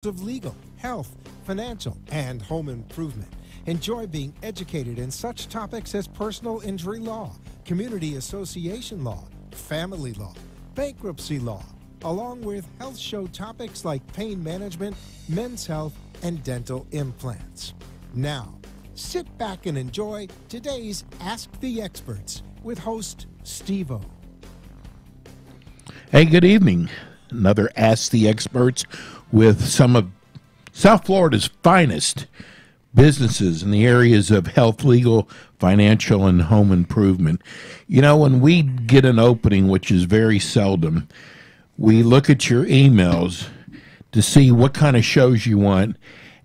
of legal, health, financial, and home improvement. Enjoy being educated in such topics as personal injury law, community association law, family law, bankruptcy law, along with health show topics like pain management, men's health, and dental implants. Now, sit back and enjoy today's Ask the Experts with host Steve-O. Hey, good evening. Another Ask the Experts with some of South Florida's finest businesses in the areas of health, legal, financial, and home improvement. You know, when we get an opening, which is very seldom, we look at your emails to see what kind of shows you want.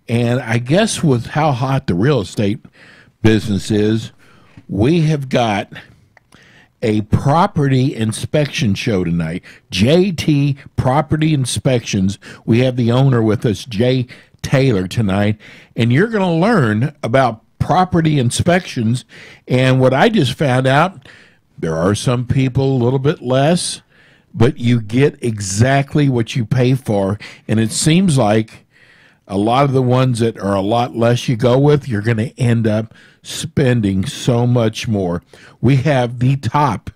And I guess with how hot the real estate business is, we have got a property inspection show tonight. JT Property Inspections. We have the owner with us, Jay Taylor, tonight, and you're going to learn about property inspections. And what I just found out, there are some people a little bit less, but you get exactly what you pay for. And it seems like a lot of the ones that are a lot less you go with, you're going to end up spending so much more. We have the top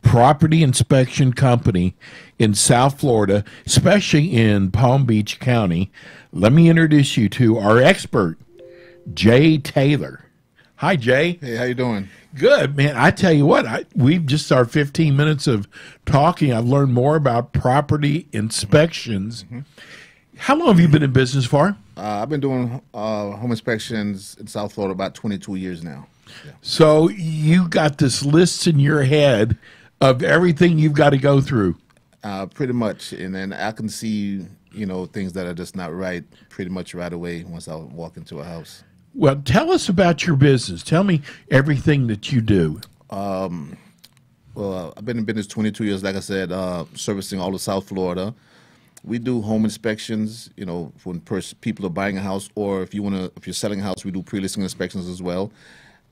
property inspection company in South Florida, especially in Palm Beach County. Let me introduce you to our expert, Jay Taylor. Hi, Jay. Hey, how you doing? Good, man. I tell you what, we've just our 15 minutes of talking. I've learned more about property inspections. How long have you been in business for? I've been doing home inspections in South Florida about 22 years now. Yeah. So you got this list in your head of everything you've got to go through. Pretty much, and then I can see, things that are just not right pretty much right away once I walk into a house. Well, tell us about your business. Tell me everything that you do. Well, I've been in business 22 years, like I said, servicing all of South Florida. We do home inspections, when people are buying a house, or if you're selling a house, we do pre-listing inspections as well.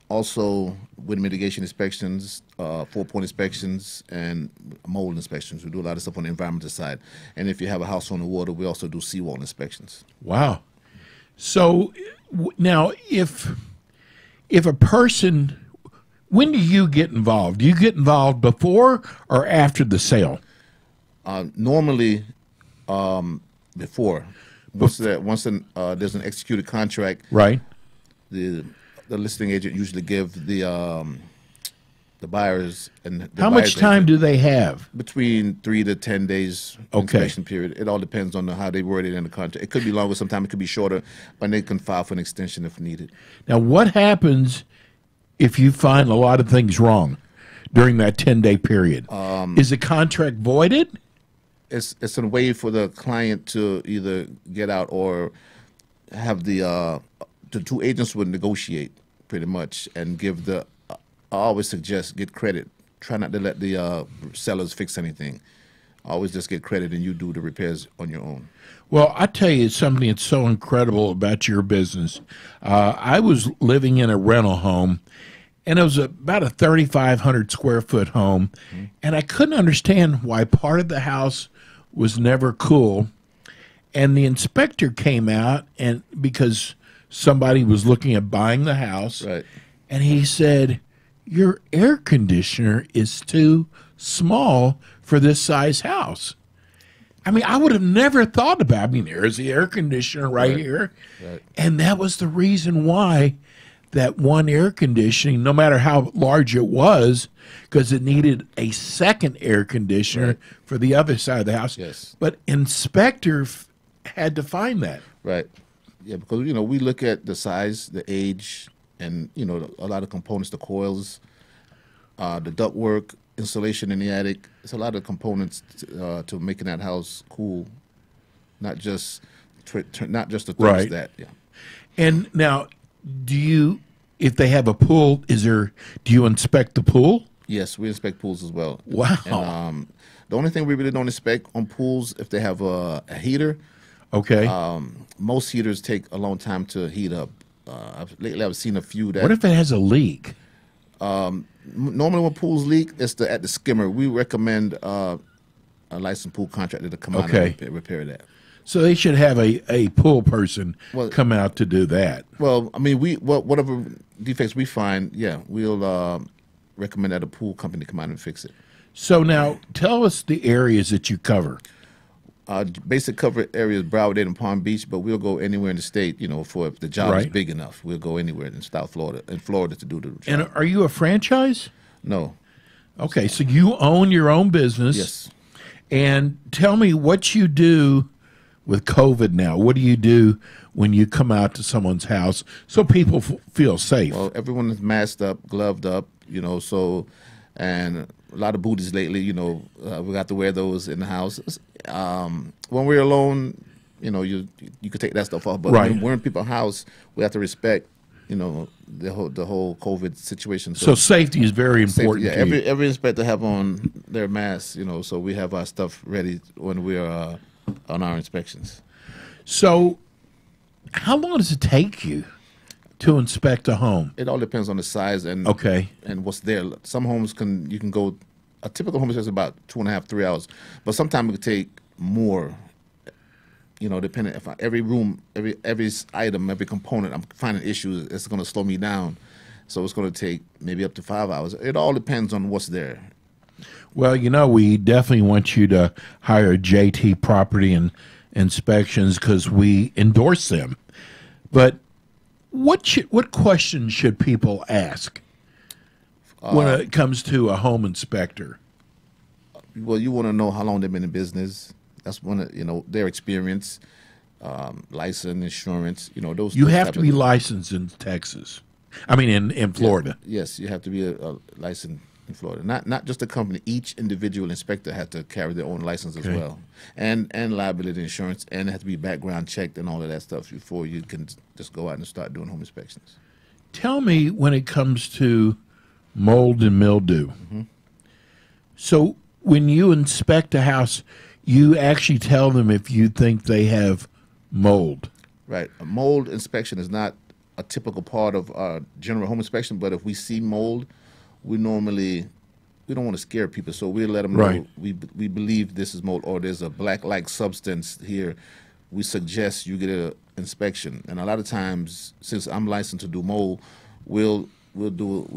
Also, wind mitigation inspections, 4-point inspections, and mold inspections. We do a lot of stuff on the environmental side. And if you have a house on the water, we also do seawall inspections. Wow. So now, if a person, when do you get involved? Do you get involved before or after the sale? Normally, before. Once there's an executed contract, right? The listing agent usually give the buyers and the how much time do they have? Between 3 to 10 days inspection period. It all depends on how they word it in the contract. It could be longer, sometimes it could be shorter, but they can file for an extension if needed. Now, what happens if you find a lot of things wrong during that 10-day period? Is the contract voided? It's a way for the client to either get out or have the two agents would negotiate pretty much and give I always suggest get credit. Try not to let the sellers fix anything. Always just get credit and you do the repairs on your own. Well, I tell you something that's so incredible about your business. I was living in a rental home, and it was about a 3,500 square foot home, and I couldn't understand why part of the house was never cool. And the inspector came out, and because somebody was looking at buying the house, right, and he said, "Your air conditioner is too small for this size house." I mean, I would have never thought about it. I mean, there's the air conditioner right here. Right. And that was the reason why that one air conditioning, no matter how large it was, because it needed a second air conditioner for the other side of the house. Yes. But inspector had to find that. Right. Yeah, because, we look at the size, the age, and, a lot of components, the coils, the ductwork, insulation in the attic. It's a lot of components to making that house cool, not just the thermostat. Yeah. And now, if they have a pool, do you inspect the pool? Yes, we inspect pools as well. Wow. And the only thing we really don't inspect on pools, if they have a heater. Okay. Most heaters take a long time to heat up. Lately, I've seen a few that. What if it has a leak? Normally, when pools leak, it's at the skimmer. We recommend a licensed pool contractor to come out and repair that. So they should have a pool person Well- come out to do that. Well, I mean, whatever defects we find, yeah, we'll recommend that a pool company come out and fix it. So now tell us the areas that you cover. Basic cover areas, Broward and Palm Beach, but we'll go anywhere in the state, you know, for if the job is Right. big enough. We'll go anywhere in South Florida, to do the job. And are you a franchise? No. Okay, so you own your own business. Yes. And tell me what you do with COVID now. What do you do when you come out to someone's house so people feel safe? Well, everyone is masked up, gloved up, you know, so, and a lot of booties lately, you know, we got to wear those in the house. When we're alone, you know, you could take that stuff off, but Right. when we're in people's house, we have to respect, you know, the whole COVID situation. So safety is very safety- important yeah, to you. every inspector have on their masks, you know, so we have our stuff ready when we are on our inspections. So how long does it take you to inspect a home? It all depends on the size and Okay. and what's there. Some homes you can go, a typical home is about 2.5, 3 hours, but sometimes it could take more. You know, depending if every room, every item, every component, I'm finding issues, it's going to slow me down. So it's going to take maybe up to 5 hours. It all depends on what's there. Well, you know, we definitely want you to hire JT Property and Inspections because we endorse them. But what questions should people ask when it comes to a home inspector? Well, you want to know how long they've been in business. That's one of, you know, their experience, license, insurance, you know, those. You those have type to of be things. licensed in Texas. I mean, in Florida. Yes, you have to be a licensed in Florida. Not just the company. Each individual inspector has to carry their own license as Okay. well, and liability insurance, and it has to be background checked and all of that stuff before you can just go out and start doing home inspections. Tell me when it comes to mold and mildew. Mm-hmm. So when you inspect a house, you actually tell them if you think they have mold. Right. A mold inspection is not a typical part of our general home inspection, but if we see mold, we don't want to scare people, so we let them know Right. we believe this is mold or there's a black-like substance here. We suggest you get an inspection, and a lot of times, since I'm licensed to do mold, we'll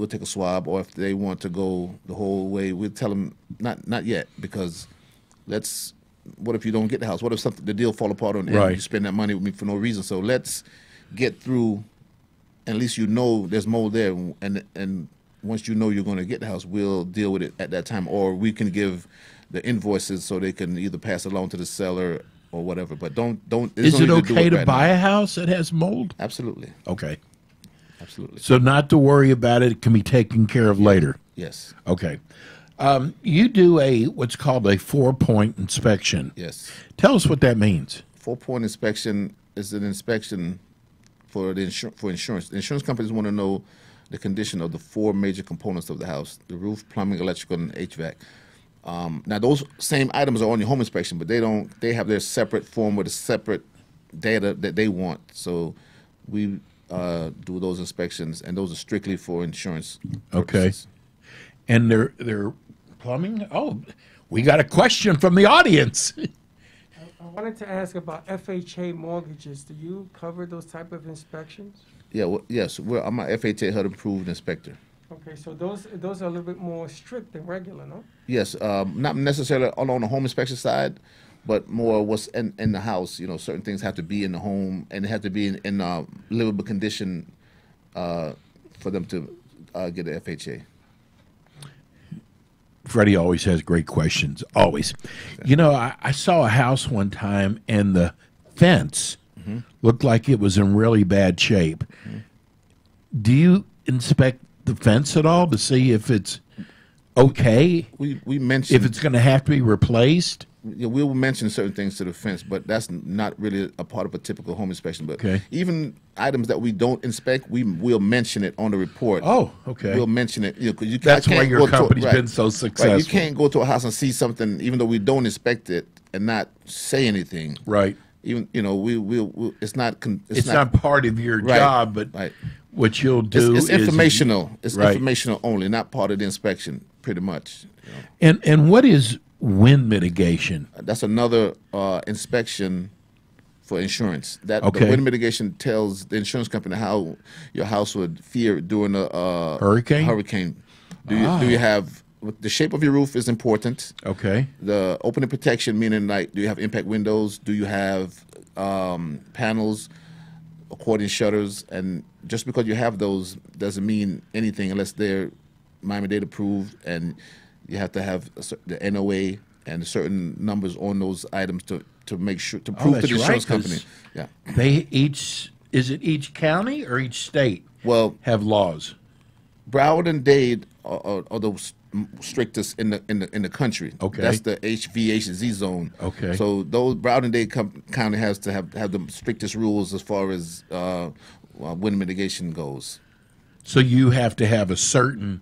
take a swab, or if they want to go the whole way, we'll tell them not yet, because what if you don't get the house? What if the deal fall apart on the end Right. and you spend that money with me for no reason? So let's get through. At least you know there's mold there, and once you know you're going to get the house, we'll deal with it at that time, or we can give the invoices so they can either pass it along to the seller or whatever. But don't. Is it okay to right buy now. a house that has mold? Absolutely, Okay. absolutely. So not to worry about it. It can be taken care of later. Yes, Okay. You do what's called a 4-point inspection. yes. Tell us what that means. 4-point inspection is an inspection for for insurance. The insurance companies want to know the condition of the 4 major components of the house: the roof, plumbing, electrical, and HVAC. Now, those same items are on your home inspection, but they have their separate form with a separate data that they want. So we do those inspections, and those are strictly for insurance Okay. purposes. And they're plumbing. Oh, we got a question from the audience. I wanted to ask about FHA mortgages. Do you cover those type of inspections? Yeah, well, yes, I'm a FHA HUD approved inspector. Okay, so those are a little bit more strict than regular, no? Yes, not necessarily all on the home inspection side, but more what's in the house. You know, certain things have to be in the home, and they have to be in livable condition for them to get an FHA. Freddie always has great questions. Always. You know, I saw a house one time, and the fence looked like it was in really bad shape. Do you inspect the fence at all to see if it's okay? We mentioned If it's going to have to be replaced? we will mention certain things to the fence, but that's not really a part of a typical home inspection. But Okay. even items that we don't inspect, we will mention it on the report. Oh, okay. We'll mention it. You know, 'cause you That's I can't why your go to- company's right. been so Right, successful. you can't go to a house and see something, even though we don't inspect it, and not say anything. Right. Even we'll it's not. It's not part of your Right, job, but right. what you'll do It's is informational. It's Right. informational only, not part of the inspection. Pretty much. You know. And what is wind mitigation? That's another inspection for insurance. That Okay. the wind mitigation tells the insurance company how your house would fare during a Hurricane? Hurricane. Do you have the shape of your roof is important. Okay. The opening protection, meaning like, do you have impact windows? Do you have panels, accordion shutters? And just because you have those doesn't mean anything unless they're Miami-Dade approved, and you have to have the NOA and certain numbers on those items to make sure to prove to that's the insurance right, 'cause company. Yeah. They is it each county or each state Well, have laws? Broward and Dade are the strictest in the country. Okay. That's the HVAC zone. Okay. So those Broward and Dade County has to have the strictest rules as far as wind mitigation goes. So you have to have a certain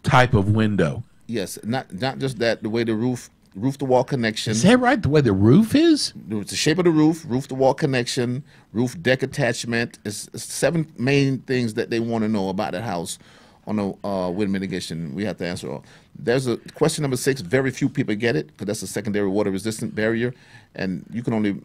type of window. Yes, not just that. The way the roof to wall connection. Is that right? The way the roof is? The shape of the roof to wall connection, roof deck attachment. It's 7 main things that they want to know about that house on a wind mitigation. We have to answer all. There's a question number 6. Very few people get it because that's a secondary water resistant barrier, and you can only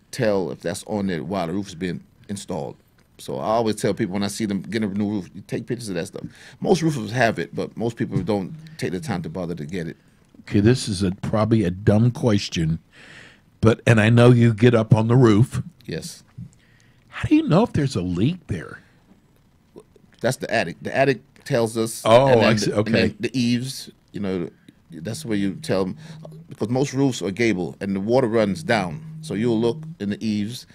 tell if that's on there while the roof is being installed. So I always tell people when I see them getting a new roof, you take pictures of that stuff. Most roofers have it, but most people don't take the time to bother to get it. Okay, this is probably a dumb question, and I know you get up on the roof. Yes. How do you know if there's a leak there? That's the attic. The attic tells us. Oh, and then I see. and Okay. then the eaves, that's where you tell them, because most roofs are gable and the water runs down. So you'll look in the eaves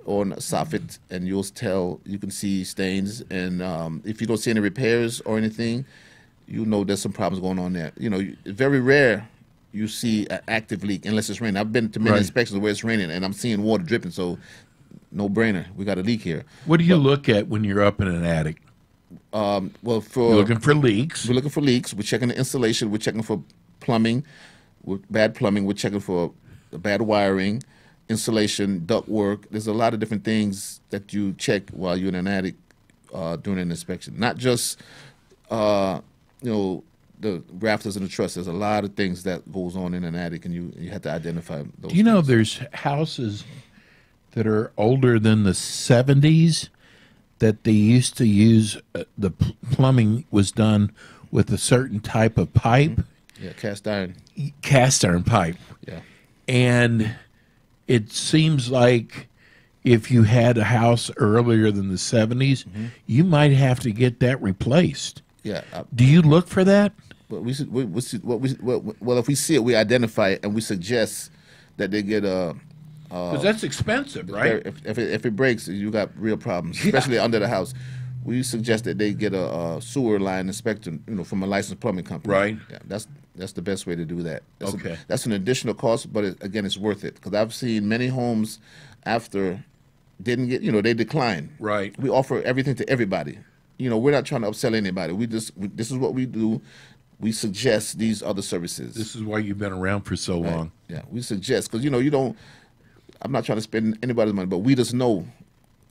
or in the soffit, and you can see stains. And if you don't see any repairs or anything, you know there's some problems going on there. It's very rare you see an active leak unless it's raining. I've been to many Right. inspections where it's raining, and I'm seeing water dripping. So, no brainer, we got a leak here. What do you look at when you're up in an attic? Well, You're looking for leaks. we're looking for leaks. We're checking the insulation. We're checking for plumbing. With bad plumbing, we're checking for bad wiring, insulation, duct work. There's a lot of different things that you check while you're in an attic during an inspection. Not just the rafters and the truss. There's a lot of things that goes on in an attic, and you have to identify those. Do you know things. there's houses that are older than the 70s that they used to use, the plumbing was done with a certain type of pipe, Yeah, cast iron. cast iron pipe. Yeah. And it seems like if you had a house earlier than the 70s, you might have to get that replaced. Yeah. Do you look for that? But well, if we see it, we identify it, and we suggest that they get a. Because that's expensive, right? If it breaks, you got real problems, especially under the house. We suggest that they get a sewer line inspection, from a licensed plumbing company. Right. Yeah, that's the best way to do that. Okay. That's an additional cost, but again, it's worth it because I've seen many homes after didn't get, they decline. Right. We offer everything to everybody. We're not trying to upsell anybody. This is what we do. We suggest these other services. This is why you've been around for so long. Yeah, we suggest because you don't. I'm not trying to spend anybody's money, but we just know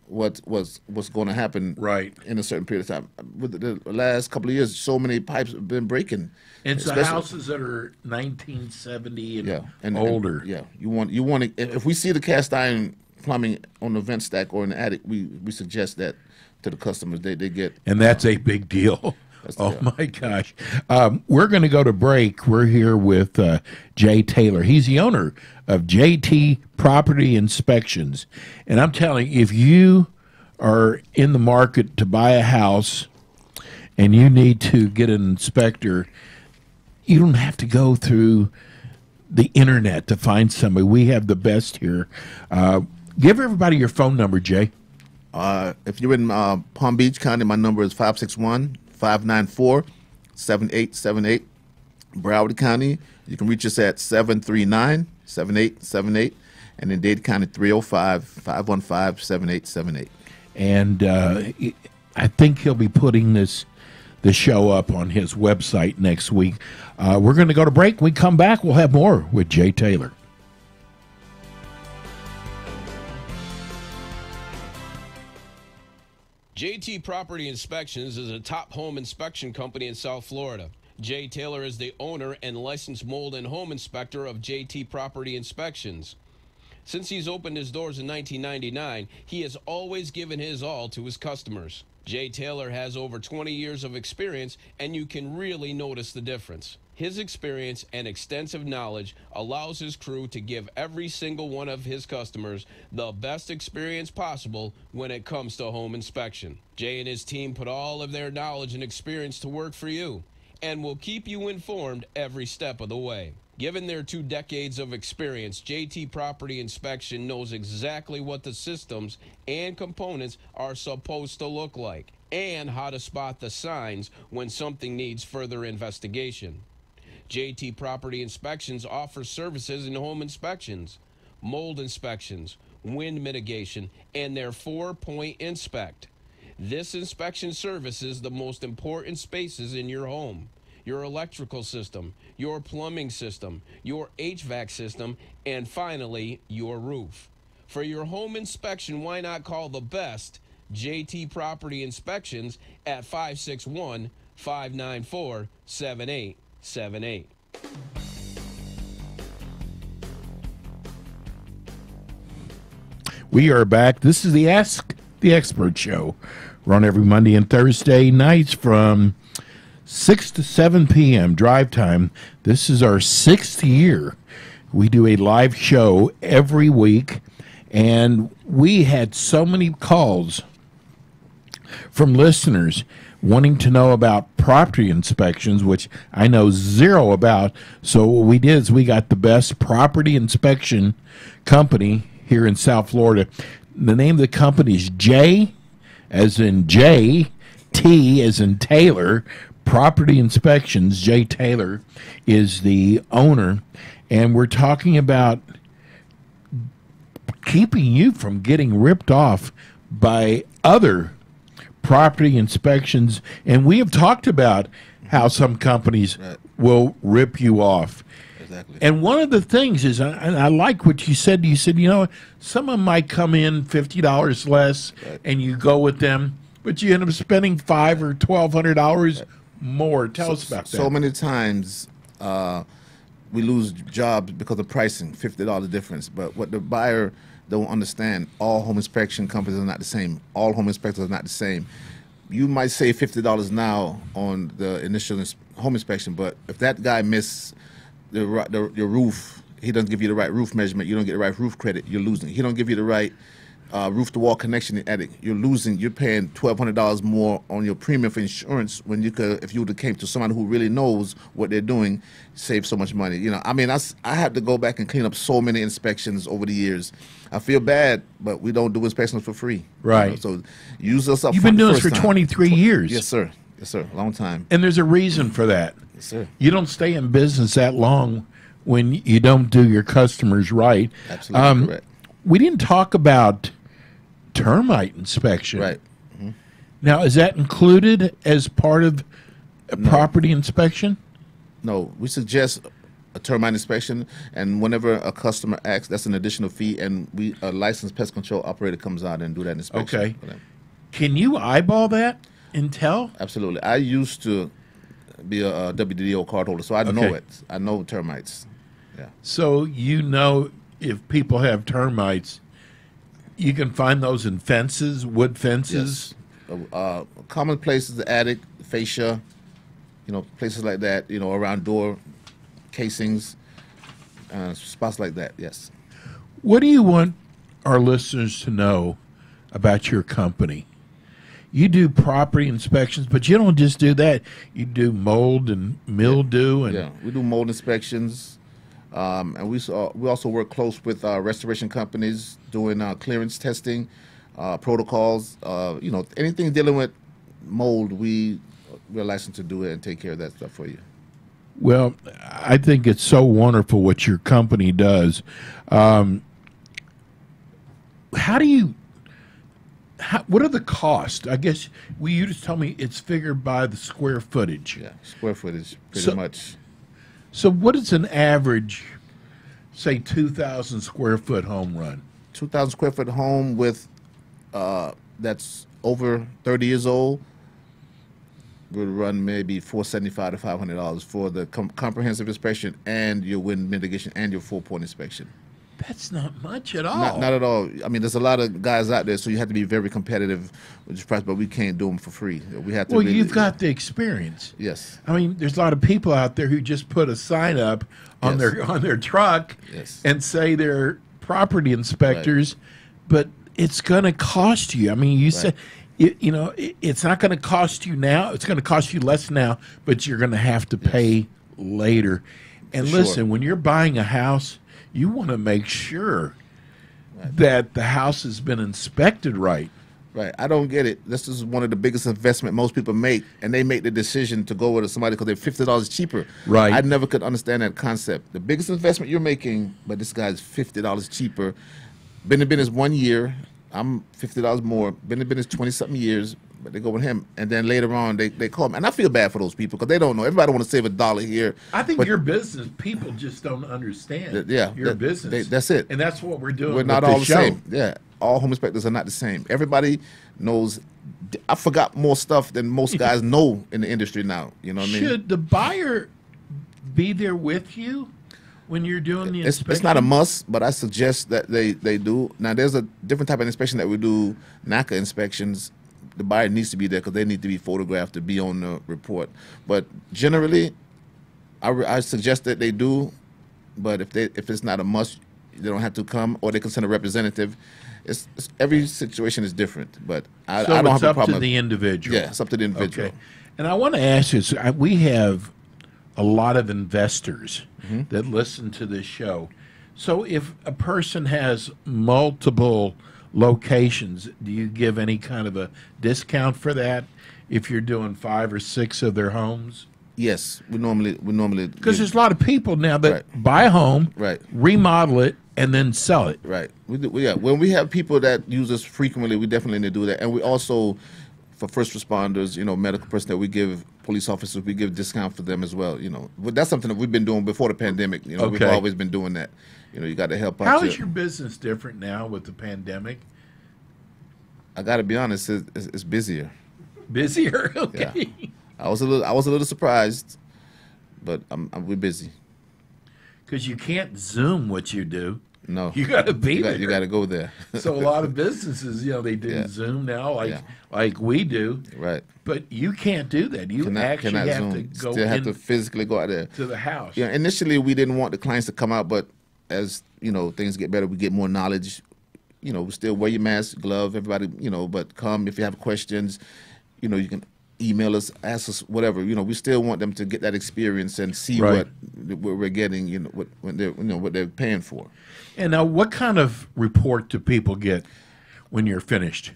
what's going to happen Right. in a certain period of time. With the last couple of years, so many pipes have been breaking. And so Especially- houses that are 1970 and, Yeah, and older. yeah, you want to. If we see the cast iron plumbing on the vent stack or in the attic, we suggest that to the customers. They get. And that's a big deal. That's the Oh, deal. my gosh. We're going to go to break. We're here with Jay Taylor. He's the owner of JT Property Inspections. And I'm telling you, if you are in the market to buy a house and you need to get an inspector, you don't have to go through the internet to find somebody. We have the best here. Give everybody your phone number, Jay. If you're in Palm Beach County, my number is 561-594-7878. Broward County, you can reach us at 739-7878. And in Dade County, 305-515-7878. And I think he'll be putting the show up on his website next week. We're going to go to break. When we come back, we'll have more with Jay Taylor. JT Property Inspections is a top home inspection company in South Florida. Jay Taylor is the owner and licensed mold and home inspector of JT Property Inspections. Since he's opened his doors in 1999, he has always given his all to his customers. Jay Taylor has over 20 years of experience, and you can really notice the difference. His experience and extensive knowledge allows his crew to give every single one of his customers the best experience possible when it comes to home inspection. Jay and his team put all of their knowledge and experience to work for you and will keep you informed every step of the way. Given their 2 decades of experience, JT Property Inspection knows exactly what the systems and components are supposed to look like and how to spot the signs when something needs further investigation. JT Property Inspections offers services in home inspections, mold inspections, wind mitigation, and their 4-point inspect. This inspection services the most important spaces in your home: your electrical system, your plumbing system, your HVAC system, and finally, your roof. For your home inspection, why not call the best, JT Property Inspections, at 561-594-7878. We are back. This is the Ask the Expert show. We're on every Monday and Thursday nights from 6 to 7 p.m. drive time. This is our 6th year. We do a live show every week, and we had so many calls from listeners wanting to know about property inspections, which I know zero about. So what we did is we got the best property inspection company here in South Florida. The name of the company is J, as in J, T as in Taylor, Property Inspections. Jay Taylor is the owner, and we're talking about keeping you from getting ripped off by other property inspections. And we have talked about how some companies will rip you off. Exactly. And one of the things is, and I like what you said. You said, someone might come in $50 less, and you go with them, but you end up spending $500 or $1,200 more. Tell us about that. So many times we lose jobs because of pricing, $50 difference. But what the buyer don't understand, all home inspection companies are not the same. All home inspectors are not the same. You might save $50 now on the initial home inspection, but if that guy missed your roof, he doesn't give you the right roof measurement, you don't get the right roof credit, you're losing. He don't give you the right roof-to-wall connection in the attic, you're losing. You're paying $1,200 more on your premium for insurance when you could, if you would have came to someone who really knows what they're doing, save so much money. I had to go back and clean up so many inspections over the years. I feel bad, but we don't do inspections for free. Right. So use us up. You've been doing this for 23 years. Yes, sir. Yes, sir. Long time. And there's a reason for that. Yes, sir. You don't stay in business that long when you don't do your customers right. Absolutely correct. We didn't talk about termite inspection. Right. Now, is that included as part of a property inspection? No, we suggest a termite inspection, and whenever a customer asks, that's an additional fee, and a licensed pest control operator comes out and do that inspection. Okay. Can you eyeball that and tell? Absolutely. I used to be a WDO card holder, so I know it. I know termites. Yeah. So if people have termites, you can find those in fences, wood fences. Yes. Common places, the attic, fascia, places like that, around door casings, spots like that, yes. What do you want our listeners to know about your company? You do property inspections, but you don't just do that. You do mold and mildew. Yeah, we do mold inspections. And we also work close with restoration companies doing clearance testing, protocols. Anything dealing with mold, we're licensed to do it and take care of that stuff for you. Well, I think it's so wonderful what your company does. What are the costs? I guess you just tell me it's figured by the square footage. Yeah, square footage, pretty much. So what is an average, say, 2,000 square foot home run? 2,000 square foot home with that's over 30 years old would run maybe $475 to $500 for the comprehensive inspection and your wind mitigation and your 4-point inspection. That's not much at all. Not at all. I mean, there's a lot of guys out there, so you have to be very competitive with your price, but we can't do them for free. We have to. Well, really, you've got the experience. Yes. I mean, there's a lot of people out there who just put a sign up on Yes. their truck Yes. and say they're property inspectors, but it's going to cost you. I mean, you said, it's not going to cost you now. It's going to cost you less now, but you're going to have to pay later. And For sure. listen, when you're buying a house, you want to make sure that the house has been inspected right. Right. I don't get it. This is one of the biggest investment most people make, and they make the decision to go with somebody because they're $50 cheaper. Right. I never could understand that concept. The biggest investment you're making, but this guy's $50 cheaper. Been in business 1 year. I'm $50 more. Been in business 20-something years, but they go with him. And then later on, they call me. And I feel bad for those people because they don't know. Everybody want to save $1 here. I think but your business, people just don't understand yeah, your business. that's it. And that's what we're doing. We're not with all this the show. same. Yeah, all home inspectors are not the same. Everybody knows. I forgot more stuff than most guys know in the industry now. You know what I mean? Should the buyer be there with you when you're doing the inspection? It's not a must, but I suggest that they do. Now, there's a different type of inspection that we do, NACA inspections. The buyer needs to be there because they need to be photographed to be on the report. But generally, I suggest that they do. But if it's not a must, they don't have to come, or they can send a representative. Every situation is different, but I So don't it's have a up problem. to the individual. Yeah, it's up to the individual. Okay. And I want to ask you, we have a lot of investors that listen to this show. So if a person has multiple locations, do you give any kind of a discount for that if you're doing 5 or 6 of their homes? Yes, we normally Because there's a lot of people now that Right. buy a home, Right. remodel it, and then sell it. Right. Yeah. When we have people that use us frequently, we definitely need to do that. And we also, for first responders, medical personnel, we give police officers, we give discount for them as well. But that's something that we've been doing before the pandemic. We've Okay. always been doing that. You got to help out. How is your business different now with the pandemic? I got to be honest, it's busier. Busier? Okay. I was a little surprised, but we're busy. Because you can't Zoom what you do. No, You got to be you there. got to go there. So a lot of businesses, they do Yeah. Zoom now, Yeah. like we do. Right. But you can't do that. You actually Cannot have Zoom. to go Still have to physically go out there. to the house. Yeah, initially we didn't want the clients to come out, but as things get better, we get more knowledge. We still wear your mask, glove, everybody. But come if you have questions. You can email us, ask us, whatever. We still want them to get that experience and see Right. what we're getting. What they're paying for. And now, what kind of report do people get when you're finished?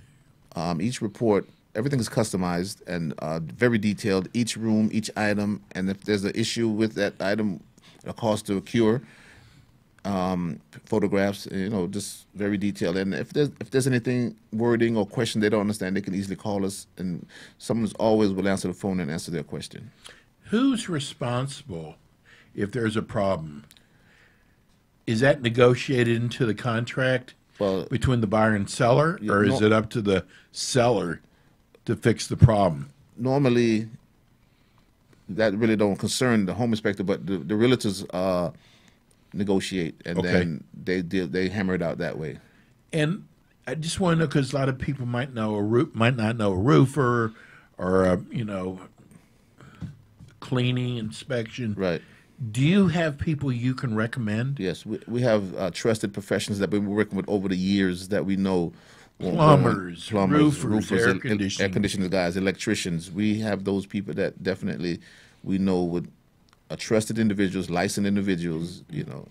Each report, everything is customized and very detailed. Each room, each item, and if there's an issue with that item, a cost to a cure. Photographs, just very detailed. And if there's anything wording or question they don't understand, they can easily call us, and someone's always will answer the phone and answer their question. Who's responsible if there's a problem? Is that negotiated into the contract Well, between the buyer and seller, or is no. it up to the seller to fix the problem? Normally, that really don't concern the home inspector, but the realtors negotiate, and Okay. then they hammer it out that way. And I just want to know, because a lot of people might not know a roofer or a, cleaning inspection. Right. Do you have people you can recommend? Yes, we have trusted professionals that we've been working with over the years that we know. Plumbers, roofers, air conditioning. Guys, electricians. We have those people that definitely we know would are trusted individuals, licensed individuals,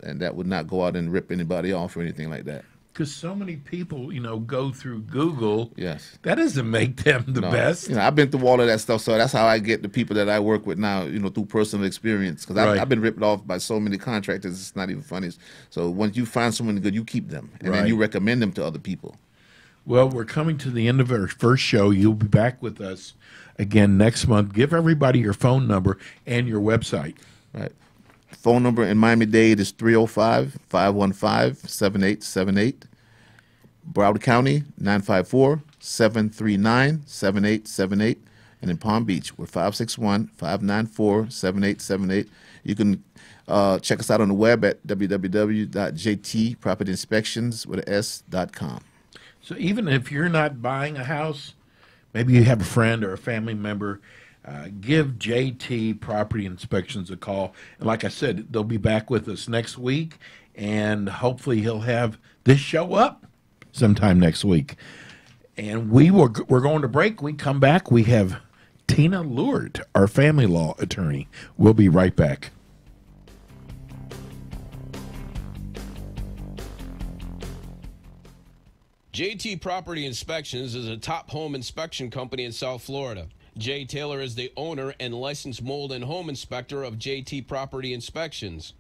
and that would not go out and rip anybody off or anything like that. Because so many people, go through Google. Yes. That doesn't make them the No, best. I've been through all of that stuff, so that's how I get the people that I work with now, through personal experience. Because Right. I've been ripped off by so many contractors, it's not even funny. So once you find someone good, you keep them, and then you Right. recommend them to other people. Well, we're coming to the end of our first show. You'll be back with us again next month. Give everybody your phone number and your website. Right. Phone number in Miami-Dade is 305-515-7878. Broward County, 954-739-7878. And in Palm Beach, we're 561-594-7878. You can check us out on the web at www.jtpropertyinspections.com. So even if you're not buying a house, maybe you have a friend or a family member, give JT Property Inspections a call. And like I said, they'll be back with us next week, and hopefully he'll have this show up sometime next week. And we're going to break. We come back. We have Tina Lewert, our family law attorney. We'll be right back. JT Property Inspections is a top home inspection company in South Florida. Jay Taylor is the owner and licensed mold and home inspector of JT Property Inspections.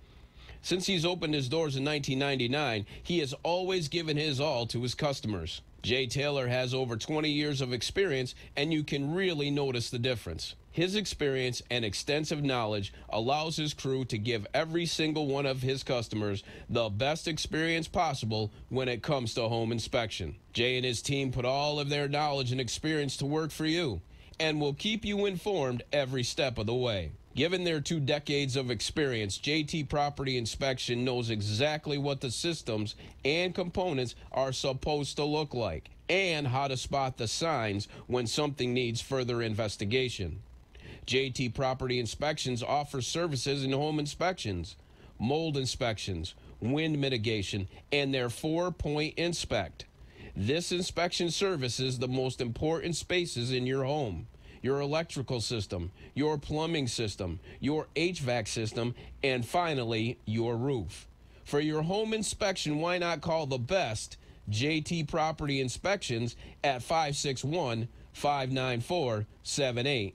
Since he's opened his doors in 1999, he has always given his all to his customers. Jay Taylor has over 20 years of experience, and you can really notice the difference. His experience and extensive knowledge allows his crew to give every single one of his customers the best experience possible when it comes to home inspection. Jay and his team put all of their knowledge and experience to work for you and will keep you informed every step of the way. Given their 2 decades of experience, JT Property Inspection knows exactly what the systems and components are supposed to look like and how to spot the signs when something needs further investigation. JT Property Inspections offers services in home inspections, mold inspections, wind mitigation, and their 4-point inspect. This inspection services the most important spaces in your home: your electrical system, your plumbing system, your HVAC system, and finally, your roof. For your home inspection, why not call the best, JT Property Inspections, at 561-594-7878.